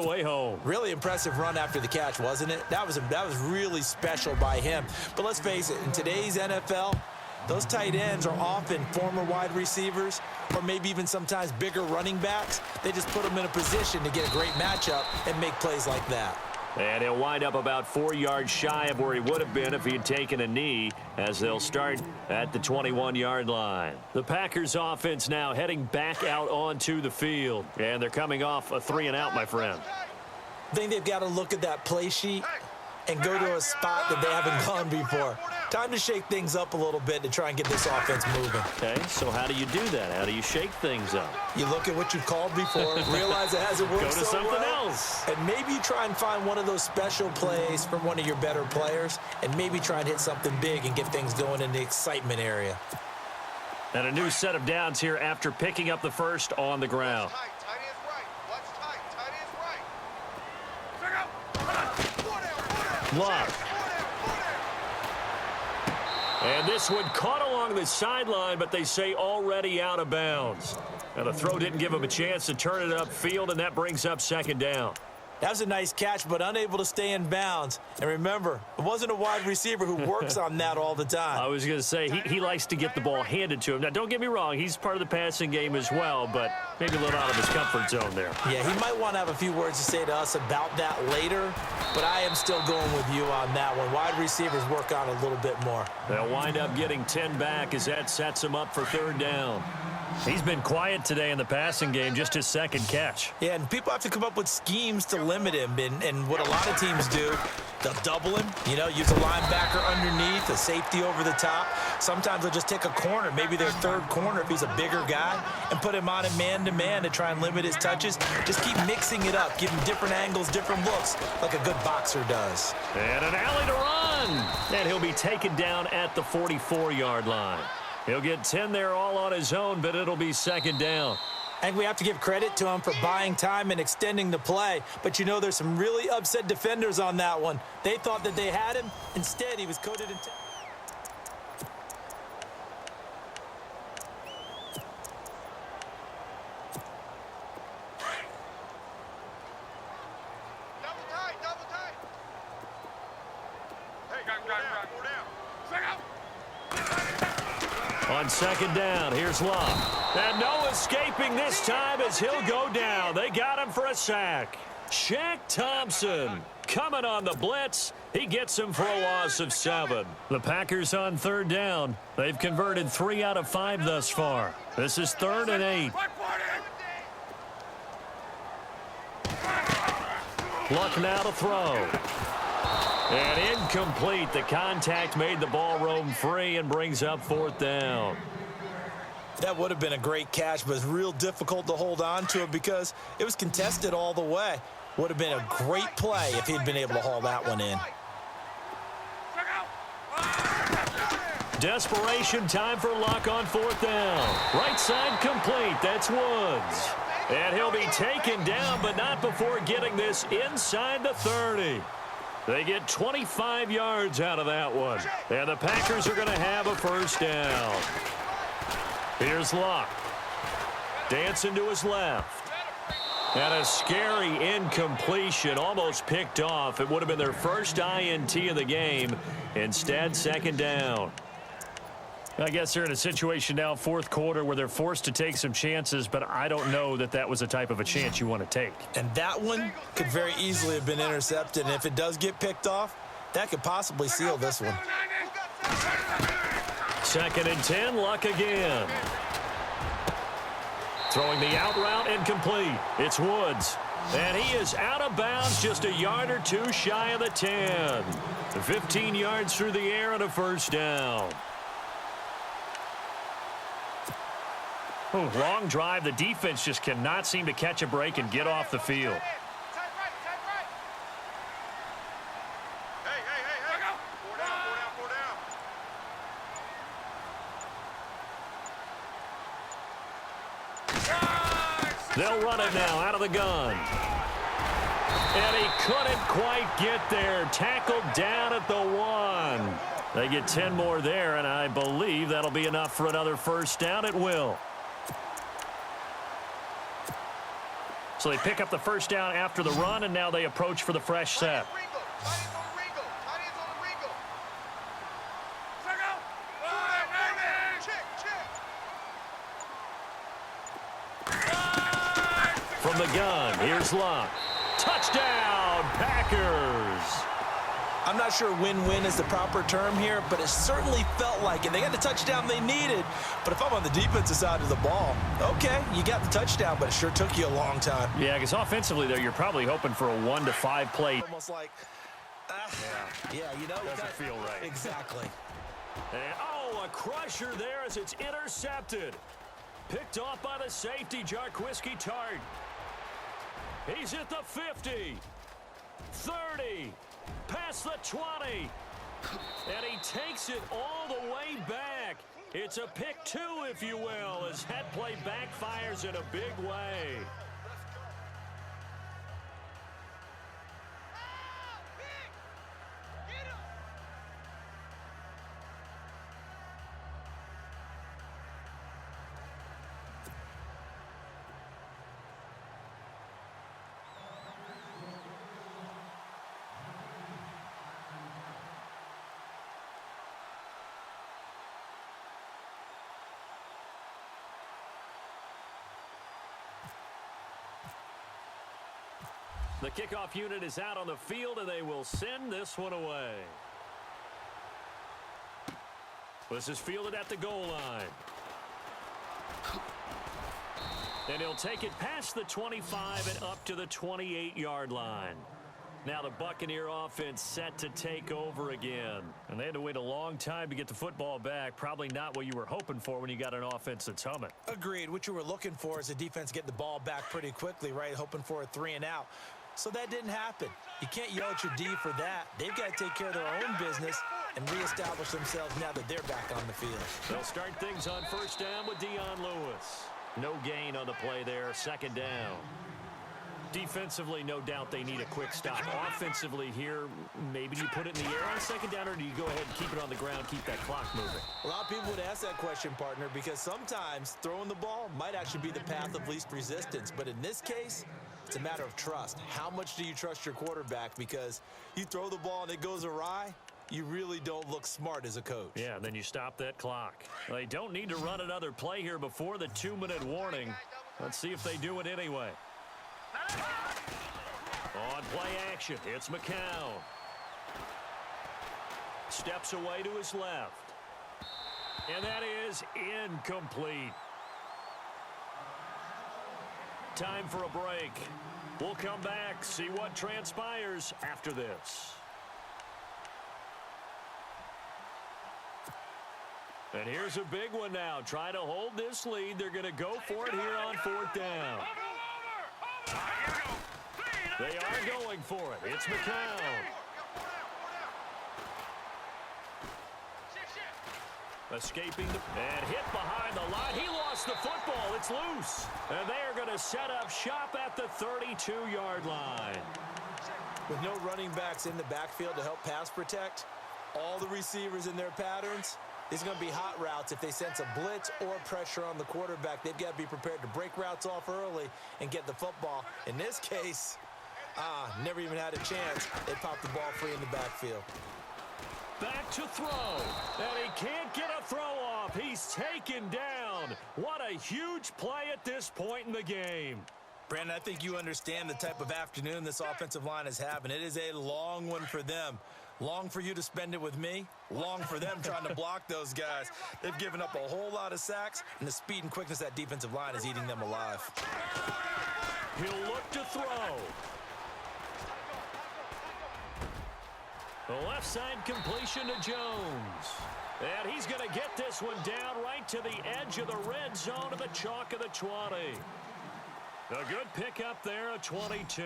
all the way home. Really impressive run after the catch, wasn't it? That was really special by him. But let's face it, in today's NFL, those tight ends are often former wide receivers or maybe even sometimes bigger running backs. They just put them in a position to get a great matchup and make plays like that. And he'll wind up about 4 yards shy of where he would have been if he had taken a knee, as they'll start at the 21-yard line. The Packers offense now heading back out onto the field. And they're coming off a 3-and-out, my friend. I think they've got to look at that play sheet and go to a spot that they haven't gone before. Time to shake things up a little bit to try and get this offense moving. Okay, so how do you do that? How do you shake things up? You look at what you've called before, realize it hasn't worked Go to so something well, else. and maybe you try and find one of those special plays from one of your better players, and maybe try and hit something big and get things going in the excitement area. And a new set of downs here after picking up the first on the ground. Luck. And this one caught along the sideline, but they say already out of bounds. Now the throw didn't give him a chance to turn it upfield, and that brings up second down. That was a nice catch, but unable to stay in bounds. And remember, it wasn't a wide receiver who works on that all the time. I was going to say, he likes to get the ball handed to him. Now, don't get me wrong, he's part of the passing game as well, but maybe a little out of his comfort zone there. Yeah, he might want to have a few words to say to us about that later, but I am still going with you on that one. Wide receivers work on a little bit more. They'll wind up getting 10 back as that sets him up for third down. He's been quiet today in the passing game, just his second catch. Yeah, and people have to come up with schemes to limit him, and what a lot of teams do, they'll double him, use a linebacker underneath, a safety over the top. Sometimes they'll just take a corner, maybe their third corner if he's a bigger guy, and put him on a man-to-man to try and limit his touches. Just keep mixing it up, give him different angles, different looks, like a good boxer does. And an alley to run. And he'll be taken down at the 44-yard line. He'll get 10 there all on his own, but it'll be second down. I think we have to give credit to him for buying time and extending the play. But there's some really upset defenders on that one. They thought that they had him. Instead, he was coated in... On second down, here's Luck. And no escaping this time as he'll go down. They got him for a sack. Shaq Thompson coming on the blitz. He gets him for a loss of 7. The Packers on third down. They've converted 3 out of 5 thus far. This is 3rd and 8. Luck now to throw. And incomplete. The contact made the ball roam free and brings up 4th down. That would have been a great catch, but it's real difficult to hold on to it because it was contested all the way. Would have been a great play if he'd been able to haul that one in. Desperation time for Luck on 4th down. Right side complete. That's Woods. And he'll be taken down, but not before getting this inside the 30. They get 25 yards out of that one. And the Packers are going to have a first down. Here's Luck. Dancing to his left. And a scary incompletion, almost picked off. It would have been their first INT of the game. Instead, second down. I guess they're in a situation now, 4th quarter, where they're forced to take some chances, but I don't know that that was the type of a chance you want to take. And that one could very easily have been intercepted, and if it does get picked off, that could possibly seal this one. 2nd and 10, Luck again. Throwing the out route incomplete. It's Woods. And he is out of bounds, just a yard or 2 shy of the 10. 15 yards through the air and a first down. Long drive. The defense just cannot seem to catch a break and get off the field. They'll run it now out of the gun. And he couldn't quite get there. Tackled down at the 1. They get 10 more there, and I believe that'll be enough for another first down. It will. So they pick up the first down after the run, and now they approach for the fresh set. From the gun, here's Luck. Touchdown, Packers! I'm not sure win-win is the proper term here, but it certainly felt like it. They got the touchdown they needed. But if I'm on the defensive side of the ball, okay, you got the touchdown, but it sure took you a long time. Yeah, because offensively there, you're probably hoping for a 1 to 5 play. Almost like, yeah, you know. Doesn't feel right. Exactly. And, oh, a crusher there as it's intercepted. Picked off by the safety, Jarquiski Tart. He's at the 50, 30, past the 20, and he takes it all the way back. It's a pick two, if you will, as that play backfires in a big way. The kickoff unit is out on the field, and they will send this one away. This is fielded at the goal line. And he'll take it past the 25 and up to the 28-yard line. Now the Buccaneer offense set to take over again. And they had to wait a long time to get the football back. Probably not what you were hoping for when you got an offense that's humming. Agreed. What you were looking for is a defense getting the ball back pretty quickly, right? Hoping for a 3 and out. So that didn't happen. You can't yell at your D for that. They've got to take care of their own business and reestablish themselves now that they're back on the field. They'll start things on first down with Dion Lewis. No gain on the play there, second down. Defensively, no doubt they need a quick stop. Offensively here, maybe you put it in the air on second down, or do you go ahead and keep it on the ground, keep that clock moving? A lot of people would ask that question, partner, because sometimes throwing the ball might actually be the path of least resistance. But in this case, it's a matter of trust. How much do you trust your quarterback? Because you throw the ball and it goes awry, you really don't look smart as a coach. Yeah, and then you stop that clock. They don't need to run another play here before the 2-minute warning. Let's see if they do it anyway. On play action, it's McCown. Steps away to his left. And that is incomplete. Time for a break. We'll come back, see what transpires after this. And here's a big one now. Trying to hold this lead. They're going to go for it here on fourth down. They are going for it. It's McCown. Escaping and hit behind the line. He lost the football. It's loose. And they are going to set up shop at the 32-yard line. With no running backs in the backfield to help pass protect, all the receivers in their patterns, these are going to be hot routes. If they sense a blitz or pressure on the quarterback, they've got to be prepared to break routes off early and get the football. In this case, never even had a chance. They popped the ball free in the backfield. Back to throw. And he can't get a throw off. He's taken down. What a huge play at this point in the game. Brandon, I think you understand the type of afternoon this offensive line is having. It is a long one for them. Long for you to spend it with me. Long for them trying to block those guys. They've given up a whole lot of sacks, and the speed and quickness of that defensive line is eating them alive. He'll look to throw. The left side completion to Jones. And he's going to get this one down right to the edge of the red zone of the chalk of the 20. A good pickup there at 22.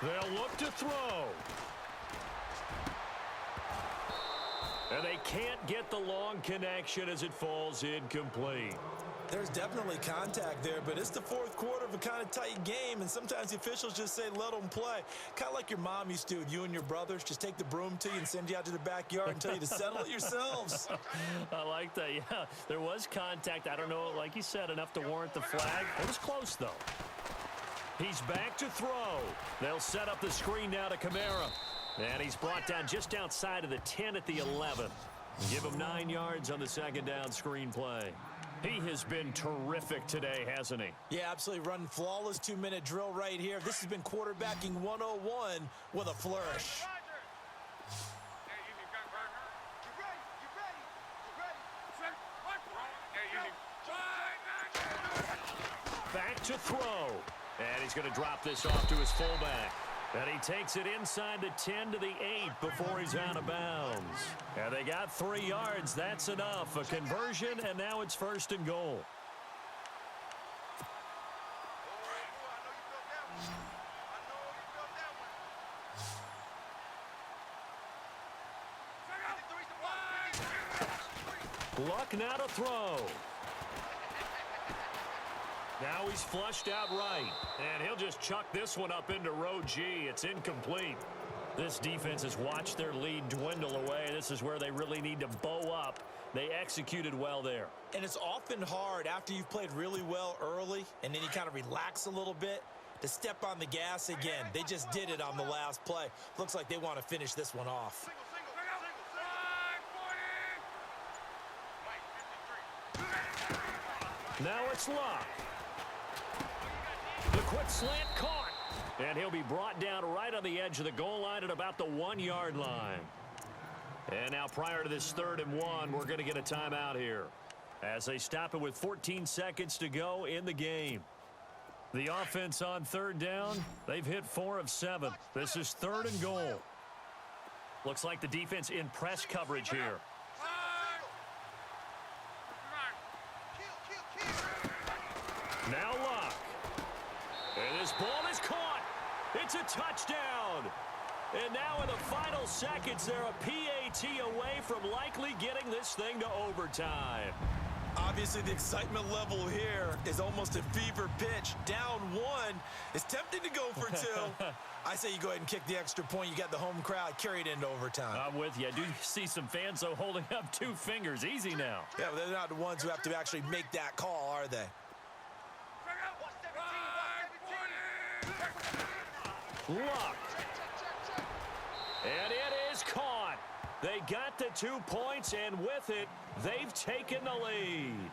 They'll look to throw. And they can't get the long connection as it falls incomplete. There's definitely contact there, but it's the fourth quarter of a kind of tight game, and sometimes the officials just say let them play. Kind of like your mom used to with you and your brothers. Just take the broom to you and send you out to the backyard and tell you to settle it yourselves. I like that, yeah. There was contact. I don't know, like you said, enough to warrant the flag. It was close, though. He's back to throw. They'll set up the screen now to Kamara. And he's brought down just outside of the 10 at the 11. Give him 9 yards on the second down screen play. He has been terrific today, hasn't he? Yeah, absolutely. Running flawless 2-minute drill right here. This has been quarterbacking 101 with a flourish. Back to throw. And he's going to drop this off to his fullback. And he takes it inside the 10 to the 8 before he's out of bounds. And they got 3 yards. That's enough. A conversion, and now it's 1st and goal. Luck now to throw. Now he's flushed out right, and he'll just chuck this one up into row G. It's incomplete. This defense has watched their lead dwindle away. This is where they really need to bow up. They executed well there. And it's often hard after you've played really well early, and then you kind of relax a little bit, to step on the gas again. They just did it on the last play. Looks like they want to finish this one off. Now it's Luck. The quick slant caught. And he'll be brought down right on the edge of the goal line at about the 1-yard line. And now prior to this 3rd and 1, we're going to get a timeout here as they stop it with 14 seconds to go in the game. The offense on 3rd down, they've hit 4 of 7. This is 3rd and goal. Looks like the defense in press coverage here. Now Luck. And this ball is caught. It's a touchdown. And now in the final seconds, they're a PAT away from likely getting this thing to overtime. Obviously, the excitement level here is almost a fever pitch. Down 1. It's tempting to go for 2. I say you go ahead and kick the extra point. You got the home crowd carried into overtime. I'm with you. I do see some fans, though, holding up 2 fingers. Easy now. Yeah, but they're not the ones who have to actually make that call, are they? Luck. And it is caught. They got the 2 points, and with it, they've taken the lead.